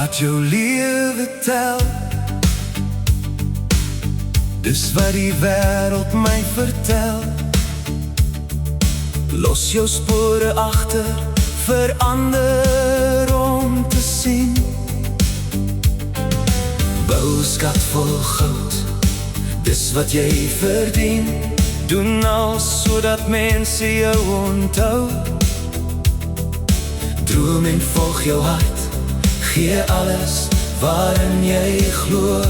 wat jou lewe tel. Dis wat die wêreld my vertel. Los jou spore agter, verander om te sien. Bou skat vol goud, dis wat jy verdien. Doen alles sodat mense jou onthou. Droom en volg jou hart, gee alles waarin jy glo.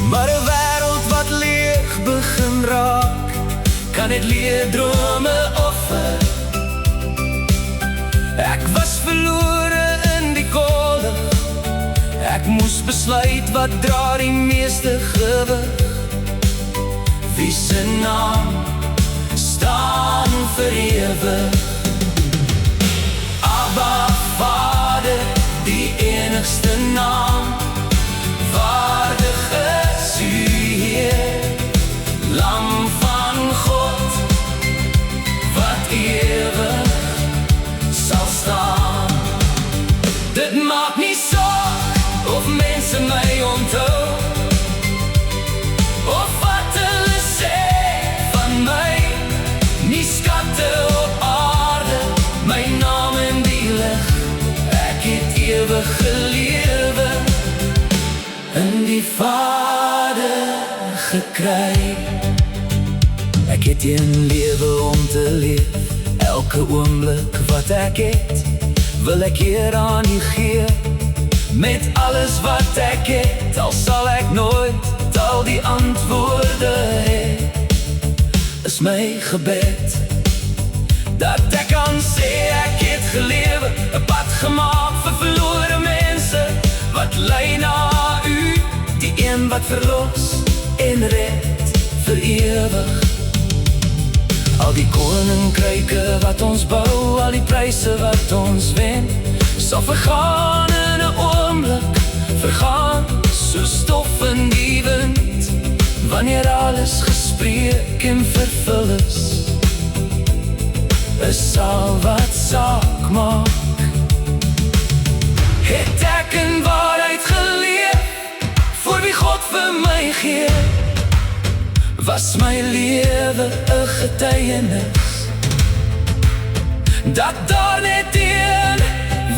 Maar 'n wêreld wat leeg begin raak, kan net leer drome offer. Ek was verlore in die kollig. Ek moes besluit wat dra die meeste gewig. Wie se naam staan vir ewig? Abba Vader, die enigste naam, waardige is U Heer, Lam van God, wat ewig sal staan. Dit maak nie saak of mense my onthou, of wat hulle sê van my. Nie skatte op aarde, my naam in die lig. Ek het ewig gelewe, in die Vader gekry. Ek het een lewe om te leef. Elke oomblik wat ek het, wil ek hier aan U gee. Met alles wat ek het, al sal ek nooit al die antwoorde hê. Is my gebed dat ek kan sê ek het gelewe, 'n pad gemaak vir verlore mense, wat lei na U, die een wat verlos en red vir ewig. Al die koninkryke wat ons bou, al die pryse wat ons wen, sal vergaan in 'n oomblik, vergaan soos stof in die wind. Wanneer alles gespreek en vervul is al wat saak maak. Het ek in waarheid geleef, voor wie God vir my gee, was my lewe 'n getuienis, dat daar net een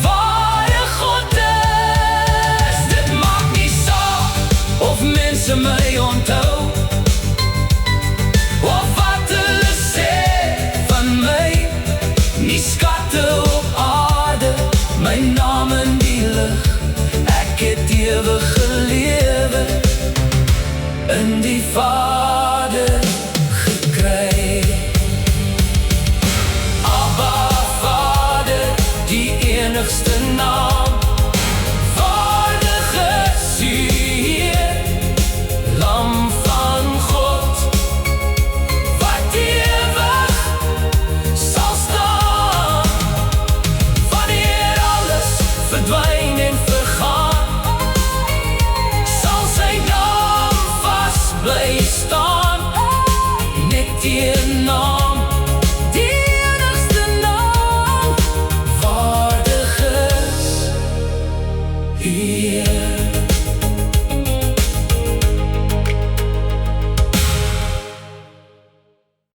ware God is. Dit maak nie saak of mense my onthou, of wat hulle sê van my. Nie skatte op aarde, my naam in die lig. Ek het ewig gelewe, in die Vader gekry. Abba Vader, die enigste naam, waardige is U Heer, Lam van God, wat ewig sal staan. Wanneer alles verdwyn en vergaan, sal sy naam vas bly staan. Net die naam, die enigste naam, waardig is U Heer.